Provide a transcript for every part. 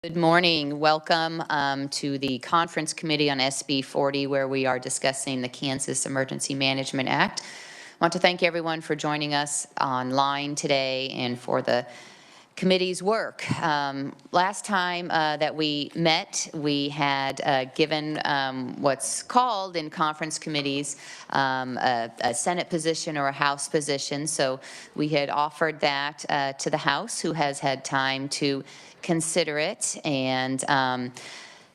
Good morning. Welcome to the Conference Committee on SB 40, where we are discussing the Kansas Emergency Management Act. I want to thank everyone for joining us online today and for the committee's work. Last time that we met, we had given what's called in conference committees a Senate position or a House position. So we had offered that to the House, who has had time to consider it. And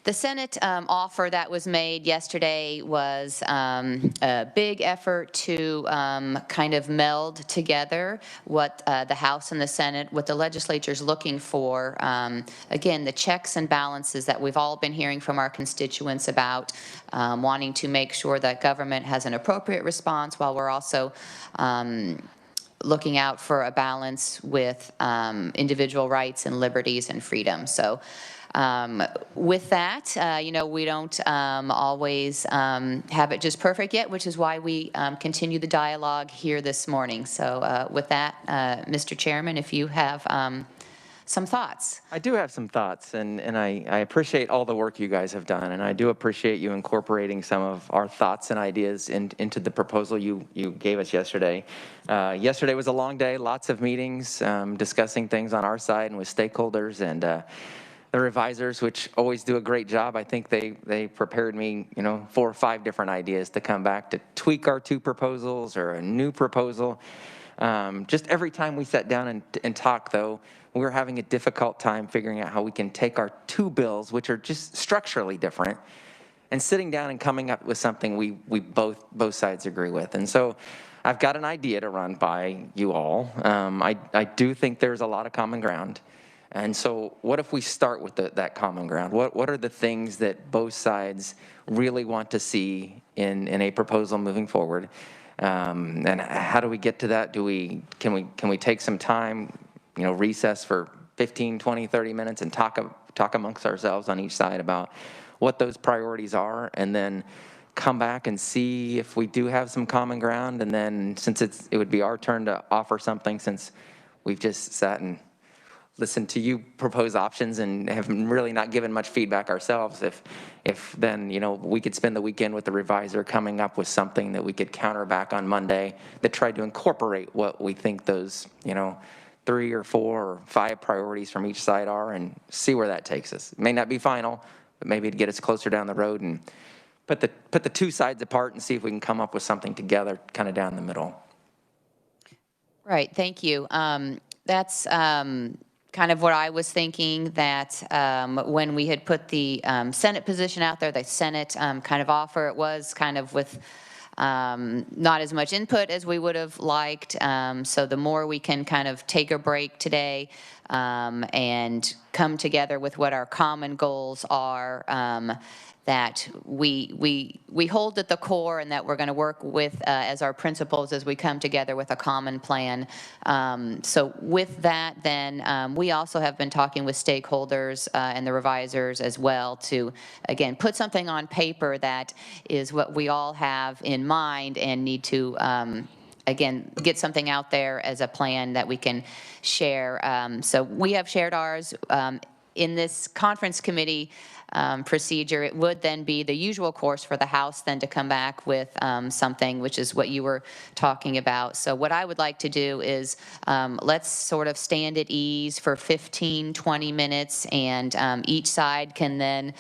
the Senate offer that was made yesterday was a big effort to kind of meld together what the House and the Senate, what the legislature is looking for. Again, the checks and balances that we've all been hearing from our constituents about, wanting to make sure that government has an appropriate response while we're also looking out for a balance with individual rights and liberties and freedom. So with that, we don't always have it just perfect yet, which is why we continue the dialogue here this morning. So with that, Mr. Chairman, if you have some thoughts. I do have some thoughts, and I appreciate all the work you guys have done, and I do appreciate you incorporating some of our thoughts and ideas into the proposal you gave us yesterday. Yesterday was a long day, lots of meetings, discussing things on our side and with stakeholders, and the revisers, which always do a great job. I think they prepared me, 4 or 5 different ideas to come back to tweak our 2 proposals or a new proposal. Just every time we sat down and talked, though, we were having a difficult time figuring out how we can take our 2 bills, which are just structurally different, and sitting down and coming up with something we both sides agree with. And so I've got an idea to run by you all. I do think there's a lot of common ground. And so what if we start with that common ground? What are the things that both sides really want to see in a proposal moving forward? And how do we get to that? Can we take some time, recess for 15, 20, 30 minutes and talk amongst ourselves on each side about what those priorities are, and then come back and see if we do have some common ground. And then since it would be our turn to offer something, since we've just sat and listened to you propose options and have really not given much feedback ourselves, if then, we could spend the weekend with the reviser coming up with something that we could counter back on Monday that tried to incorporate what we think those, 3 or 4 or 5 priorities from each side are, and see where that takes us. It may not be final, but maybe to get us closer down the road and put the 2 sides apart and see if we can come up with something together kind of down the middle. Right, thank you. That's kind of what I was thinking, that when we had put the Senate position out there, the Senate kind of offer, it was kind of with not as much input as we would have liked. So the more we can kind of take a break today and come together with what our common goals are, that we hold at the core, and that we're going to work with as our principles as we come together with a common plan. So with that, then we also have been talking with stakeholders and the revisers as well to, again, put something on paper that is what we all have in mind and need to again, get something out there as a plan that we can share. So we have shared ours. In this conference committee procedure, it would then be the usual course for the House then to come back with something, which is what you were talking about. So what I would like to do is let's sort of stand at ease for 15, 20 minutes, and each side can then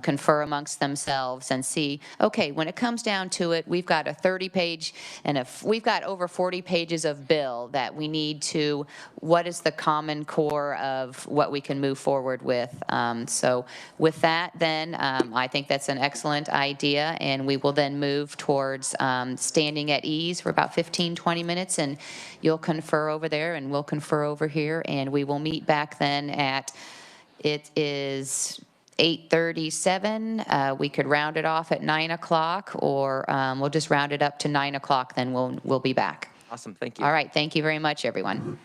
confer amongst themselves and see, okay, when it comes down to it, we've got a 30-page and we've got over 40 pages of bill that we need to, what is the common core of what we can move forward with. So with that, then, I think that's an excellent idea, and we will then move towards standing at ease for about 15, 20 minutes, and you'll confer over there, and we'll confer over here, and we will meet back then at, it is 8:37. We could round it off at 9 o'clock, or we'll just round it up to 9 o'clock, then we'll be back. Awesome, thank you. All right, thank you very much, everyone.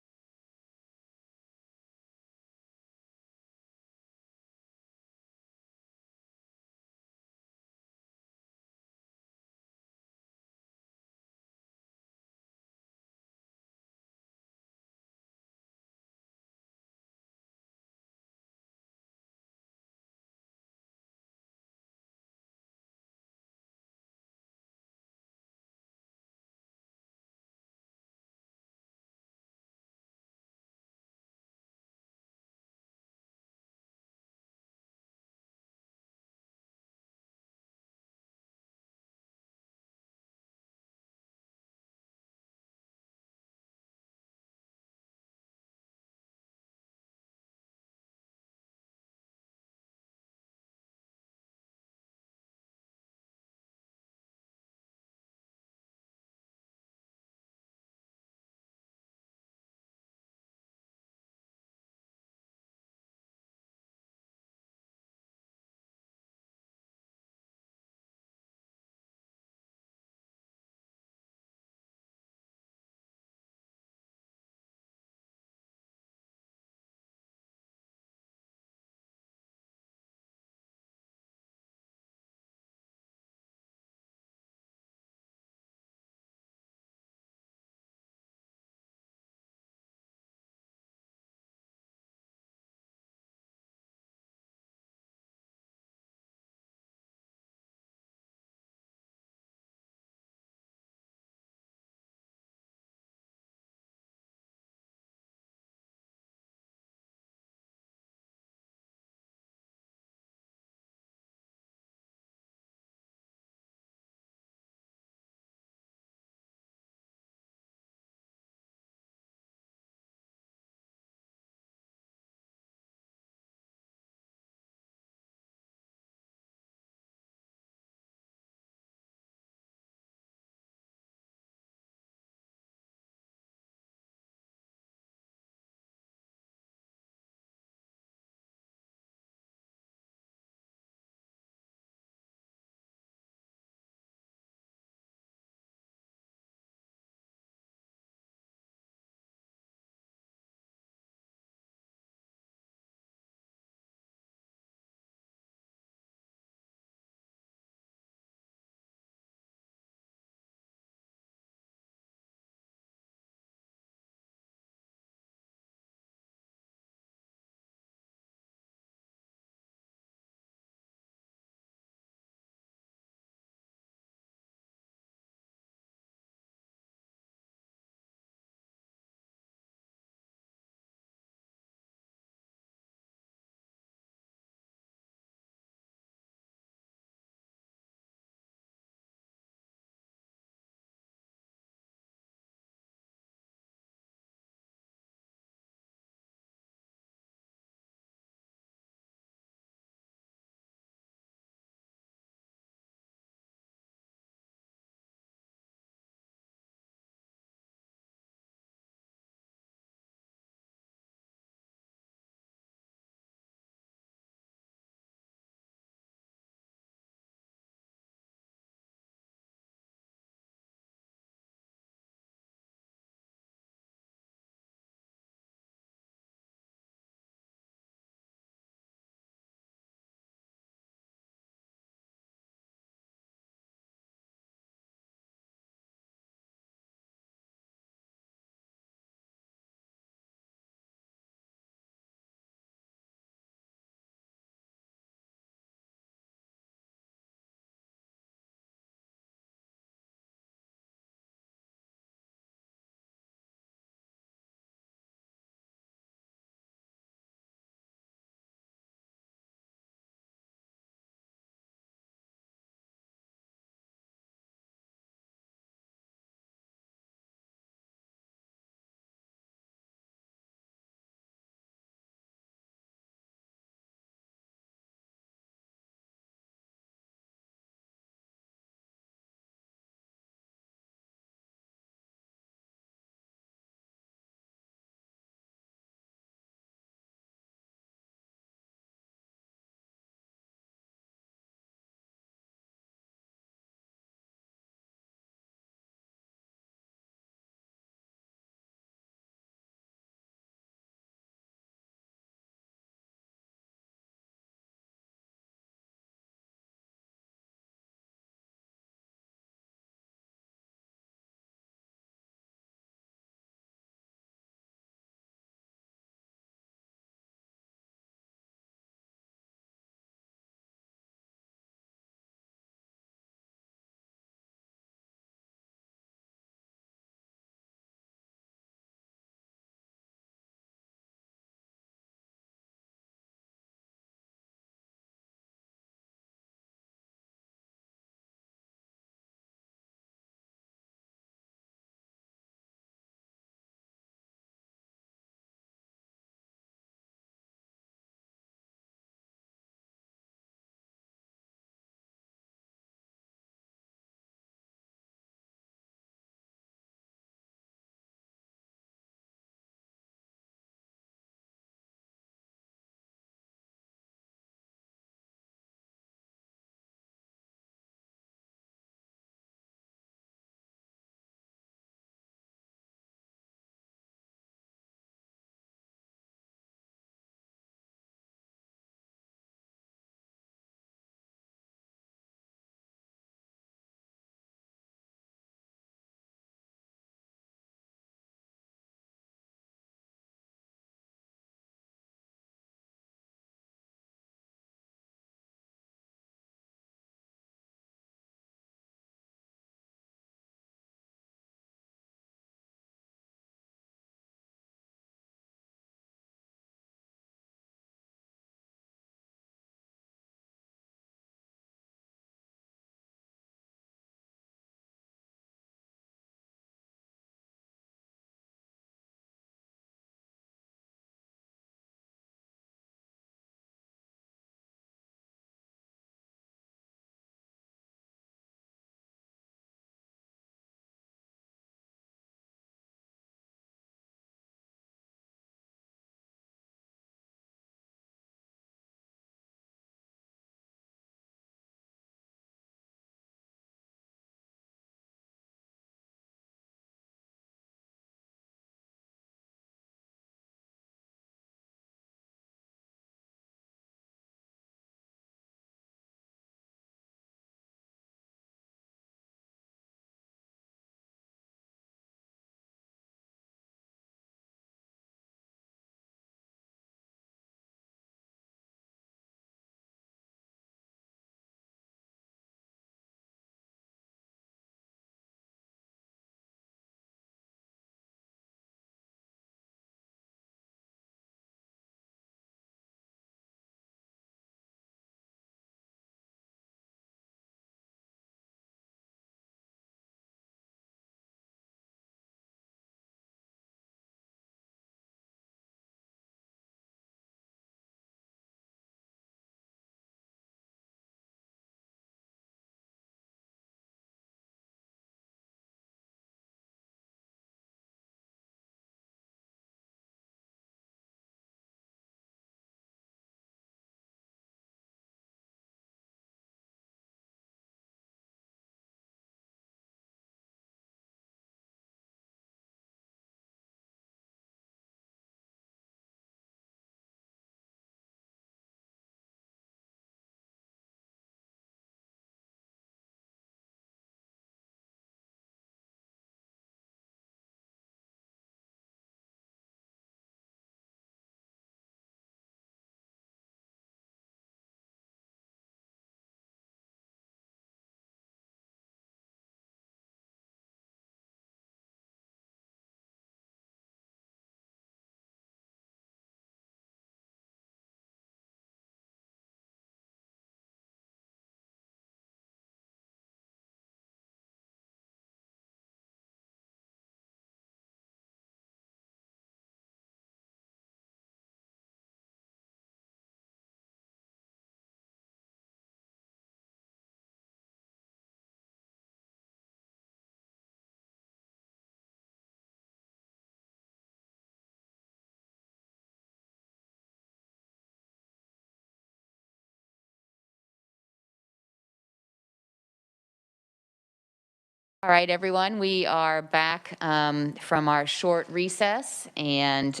All right, everyone, we are back from our short recess, and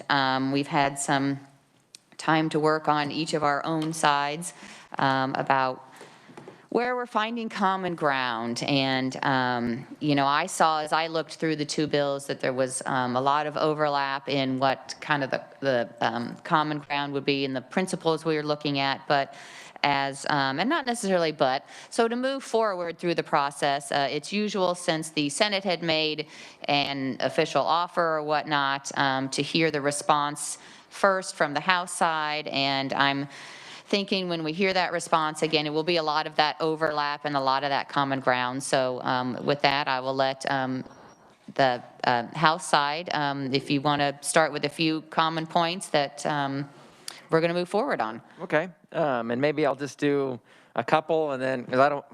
we've had some time to work on each of our own sides about where we're finding common ground. And, I saw as I looked through the two bills that there was a lot of overlap in what kind of the common ground would be and the principles we were looking at, but and not necessarily but, so to move forward through the process, it's usual since the Senate had made an official offer or whatnot to hear the response first from the House side, and I'm thinking when we hear that response, again, it will be a lot of that overlap and a lot of that common ground. So with that, I will let the House side, if you want to start with a few common points that we're going to move forward on. Okay, and maybe I'll just do a couple, and then because I don't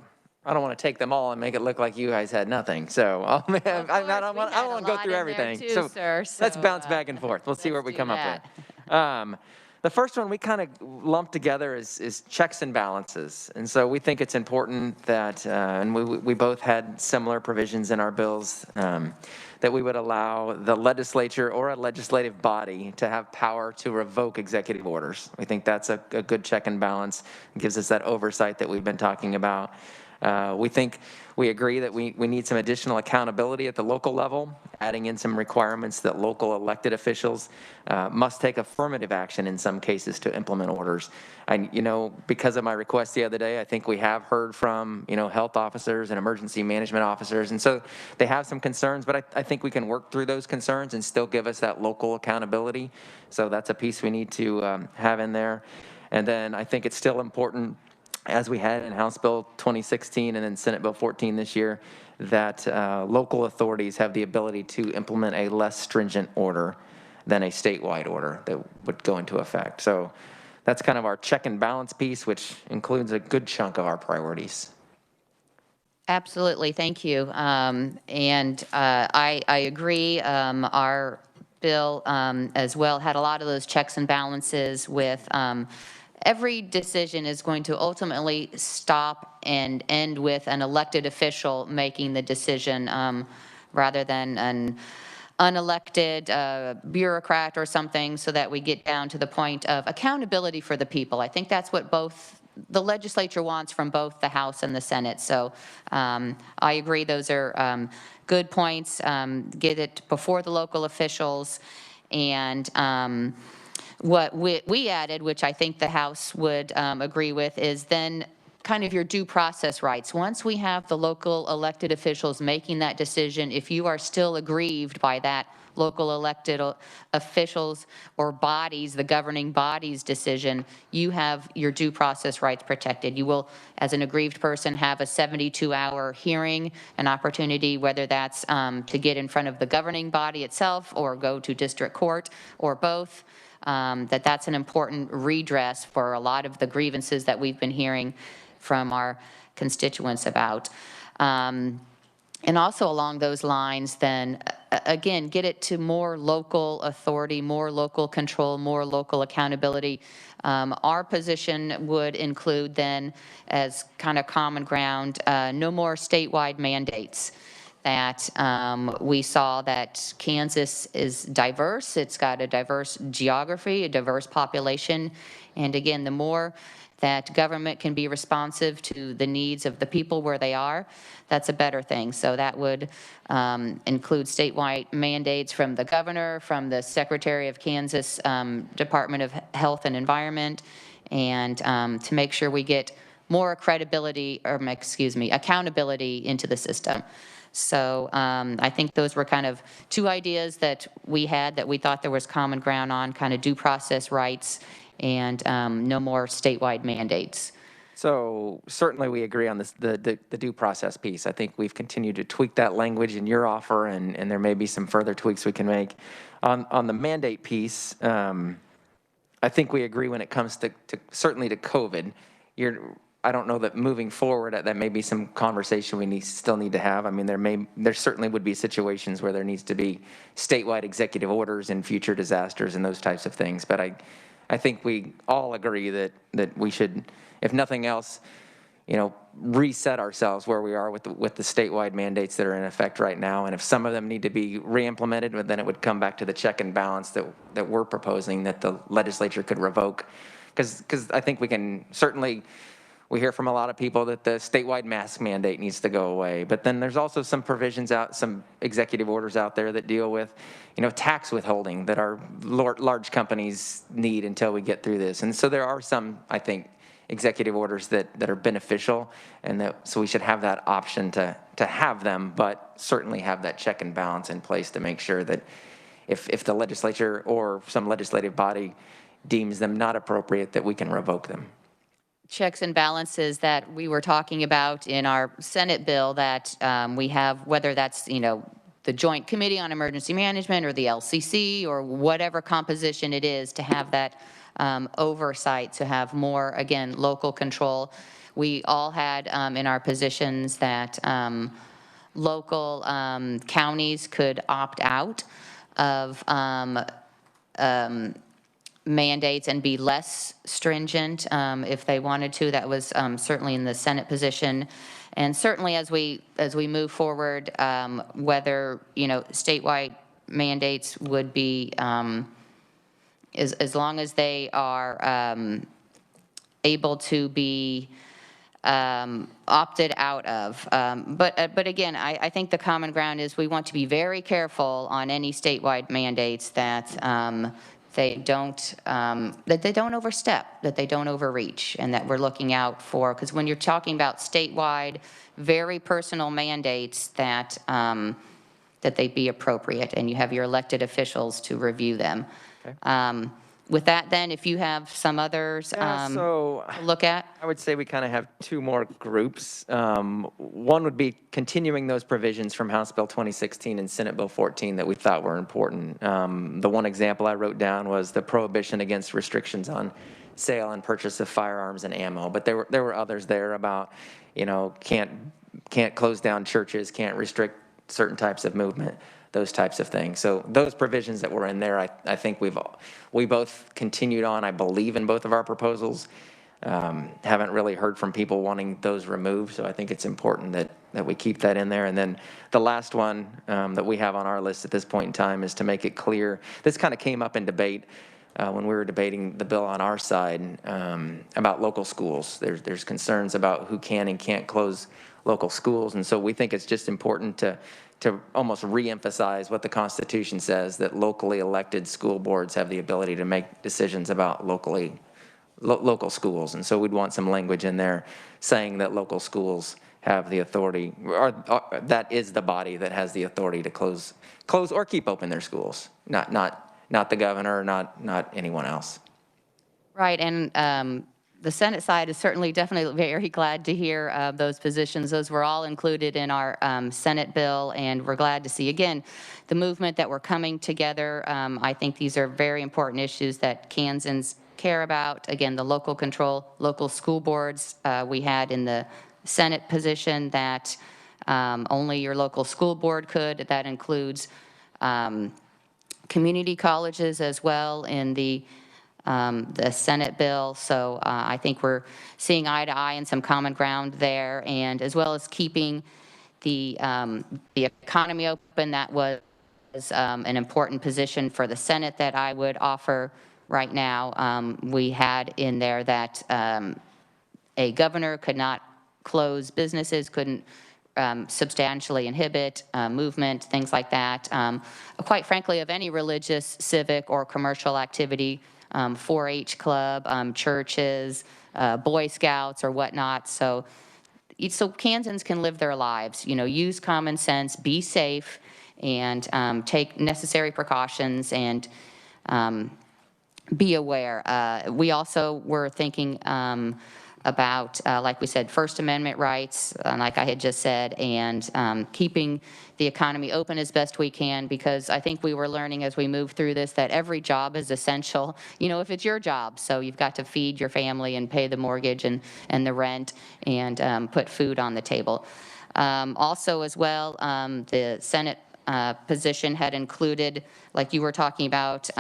want to take them all and make it look like you guys had nothing. So I don't want to go through everything. Too, so so let's bounce back and forth. We'll see what we come up with. The first one we kind of lumped together is checks and balances. And so we think it's important that, and we both had similar provisions in our bills, that we would allow the legislature or a legislative body to have power to revoke executive orders. We think that's a good check and balance. It gives us that oversight that we've been talking about. We agree that we need some additional accountability at the local level, adding in some requirements that local elected officials must take affirmative action in some cases to implement orders. And, because of my request the other day, I think we have heard from, health officers and emergency management officers. And so they have some concerns, but I think we can work through those concerns and still give us that local accountability. So that's a piece we need to have in there. And then I think it's still important, as we had in House Bill 2016 and then Senate Bill 14 this year, that local authorities have the ability to implement a less stringent order than a statewide order that would go into effect. So that's kind of our check and balance piece, which includes a good chunk of our priorities. Absolutely, thank you. I agree. Our bill as well had a lot of those checks and balances with every decision is going to ultimately stop and end with an elected official making the decision rather than an unelected bureaucrat or something, so that we get down to the point of accountability for the people. I think that's what both the legislature wants from both the House and the Senate. So I agree, those are good points. Get it before the local officials. And what we added, which I think the House would agree with, is then kind of your due process rights. Once we have the local elected officials making that decision, if you are still aggrieved by that local elected officials or bodies, the governing body's decision, you have your due process rights protected. You will, as an aggrieved person, have a 72-hour hearing, an opportunity, whether that's to get in front of the governing body itself or go to district court or both. That's an important redress for a lot of the grievances that we've been hearing from our constituents about. And also along those lines, then, again, get it to more local authority, more local control, more local accountability. Our position would include then, as kind of common ground, no more statewide mandates. That we saw that Kansas is diverse. It's got a diverse geography, a diverse population. And again, the more that government can be responsive to the needs of the people where they are, that's a better thing. So that would include statewide mandates from the governor, from the Secretary of Kansas Department of Health and Environment, and to make sure we get more accountability into the system. So I think those were kind of two ideas that we had that we thought there was common ground on, kind of due process rights and no more statewide mandates. So certainly we agree on this, the due process piece. I think we've continued to tweak that language in your offer, and there may be some further tweaks we can make. On the mandate piece, I think we agree when it comes to certainly to COVID. I don't know that moving forward, that may be some conversation we still need to have. I mean, there certainly would be situations where there needs to be statewide executive orders in future disasters and those types of things. But I think we all agree that we should, if nothing else, reset ourselves where we are with the statewide mandates that are in effect right now. And if some of them need to be re-implemented, then it would come back to the check and balance that we're proposing that the legislature could revoke. Because I think we can certainly, we hear from a lot of people that the statewide mask mandate needs to go away. But then there's also some provisions out, some executive orders out there that deal with, tax withholding that our large companies need until we get through this. And so there are some, I think, executive orders that are beneficial, and so we should have that option to have them, but certainly have that check and balance in place to make sure that if the legislature or some legislative body deems them not appropriate, that we can revoke them. Checks and balances that we were talking about in our Senate bill that we have, whether that's, the Joint Committee on Emergency Management or the LCC or whatever composition it is, to have that oversight, to have more, again, local control. We all had in our positions that local counties could opt out of mandates and be less stringent if they wanted to. That was certainly in the Senate position. And certainly as we move forward, whether, statewide mandates would be, as long as they are able to be opted out of. But again, I think the common ground is we want to be very careful on any statewide mandates that they don't overstep, that they don't overreach, and that we're looking out for, because when you're talking about statewide, very personal mandates, that that they be appropriate, and you have your elected officials to review them. Okay. With that, then, if you have some others so to look at. I would say we kind of have two more groups. One would be continuing those provisions from House Bill 2016 and Senate Bill 14 that we thought were important. The one example I wrote down was the prohibition against restrictions on sale and purchase of firearms and ammo. But there were others there about, can't close down churches, can't restrict certain types of movement, those types of things. So those provisions that were in there, I think we both continued on, I believe, in both of our proposals. Haven't really heard from people wanting those removed, so I think it's important that we keep that in there. And then the last one that we have on our list at this point in time is to make it clear. This kind of came up in debate when we were debating the bill on our side about local schools. There's concerns about who can and can't close local schools, and so we think it's just important to almost re-emphasize what the Constitution says, that locally elected school boards have the ability to make decisions about local schools. And so we'd want some language in there saying that local schools have the authority, or that is the body that has the authority to close or keep open their schools, not the governor, not anyone else. Right, and the Senate side is certainly definitely very glad to hear those positions. Those were all included in our Senate bill, and we're glad to see, again, the movement that we're coming together. I think these are very important issues that Kansans care about. Again, the local control, local school boards, we had in the Senate position that only your local school board could. That includes community colleges as well in the Senate bill. So I think we're seeing eye to eye and some common ground there, and as well as keeping the economy open. That was an important position for the Senate that I would offer right now. We had in there that a governor could not close businesses, couldn't substantially inhibit movement, things like that. Quite frankly, of any religious, civic, or commercial activity, 4-H club, churches, Boy Scouts, or whatnot. So Kansans can live their lives, use common sense, be safe, and take necessary precautions, and be aware. We also were thinking about, like we said, First Amendment rights, like I had just said, and keeping the economy open as best we can, because I think we were learning as we moved through this that every job is essential, if it's your job. So you've got to feed your family and pay the mortgage and the rent, and put food on the table. Also as well, the Senate position had included, like you were talking about,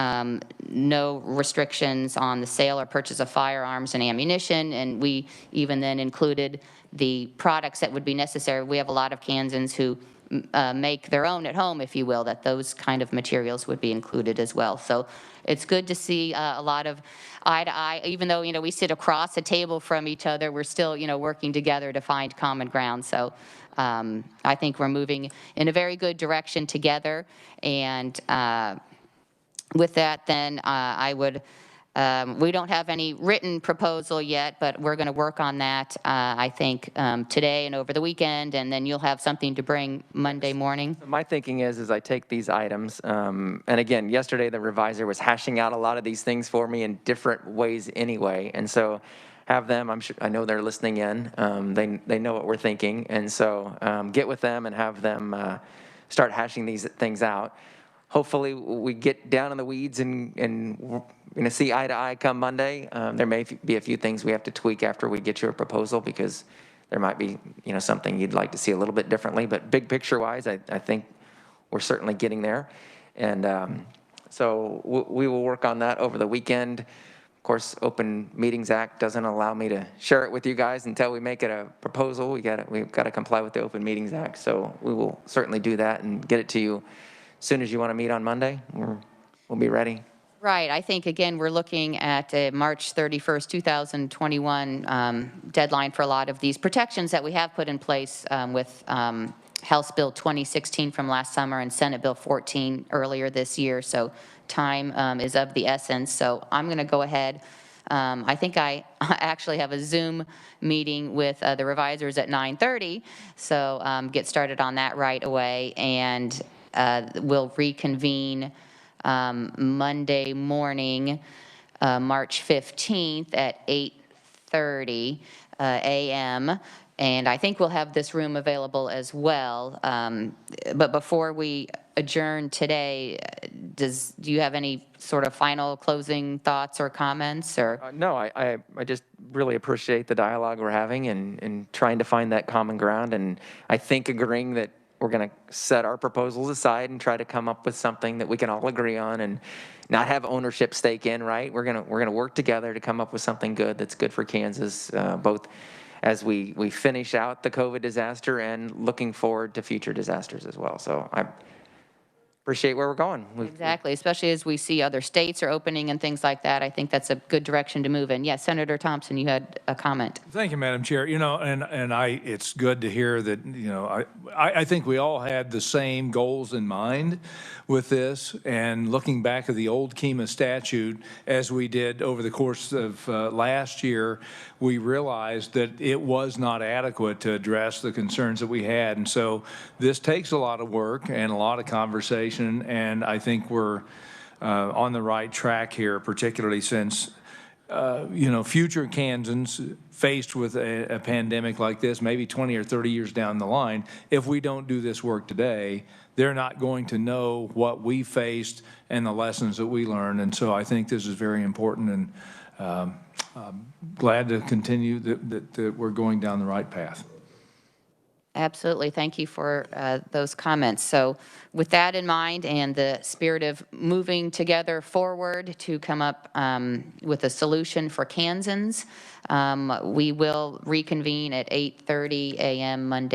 no restrictions on the sale or purchase of firearms and ammunition, and we even then included the products that would be necessary. We have a lot of Kansans who make their own at home, if you will, that those kind of materials would be included as well. So it's good to see a lot of eye to eye, even though, we sit across the table from each other, we're still, working together to find common ground. So I think we're moving in a very good direction together. And with that, then I would, we don't have any written proposal yet, but we're going to work on that, I think, today and over the weekend, and then you'll have something to bring Monday morning. My thinking is I take these items, and again, yesterday the reviser was hashing out a lot of these things for me in different ways anyway, and so have them, I know they're listening in, they know what we're thinking, and so get with them and have them start hashing these things out. Hopefully we get down in the weeds and see eye to eye come Monday. There may be a few things we have to tweak after we get your proposal, because there might be something you'd like to see a little bit differently. But big picture wise, I think we're certainly getting there. And so we will work on that over the weekend. Of course, Open Meetings Act doesn't allow me to share it with you guys until we make it a proposal. We've got to comply with the Open Meetings Act. So we will certainly do that and get it to you as soon as you want to meet on Monday. We'll be ready. Right. I think, again, we're looking at a March 31st, 2021 deadline for a lot of these protections that we have put in place with House Bill 2016 from last summer and Senate Bill 14 earlier this year. So time is of the essence. So I'm going to go ahead. I think I actually have a Zoom meeting with the revisers at 9:30. So get started on that right away. And we'll reconvene Monday morning, March 15th at 8:30 a.m. And I think we'll have this room available as well. But before we adjourn today, do you have any sort of final closing thoughts or comments? Or No, I just really appreciate the dialogue we're having and trying to find that common ground. And I think agreeing that we're going to set our proposals aside and try to come up with something that we can all agree on and not have ownership stake in, right? We're going to work together to come up with something good that's good for Kansas, both as we finish out the COVID disaster and looking forward to future disasters as well. So I appreciate where we're going. Exactly, especially as we see other states are opening and things like that. I think that's a good direction to move in. Yes, Senator Thompson, you had a comment. Thank you, Madam Chair. It's good to hear that, I think we all had the same goals in mind with this. And looking back at the old KEMA statute, as we did over the course of last year, we realized that it was not adequate to address the concerns that we had. And so this takes a lot of work and a lot of conversation, and I think we're on the right track here, particularly since future Kansans faced with a pandemic like this, maybe 20 or 30 years down the line, if we don't do this work today, they're not going to know what we faced and the lessons that we learned. And so I think this is very important, and I'm glad to continue that we're going down the right path. Absolutely. Thank you for those comments. So with that in mind and the spirit of moving together forward to come up with a solution for Kansans, we will reconvene at 8:30 a.m. Monday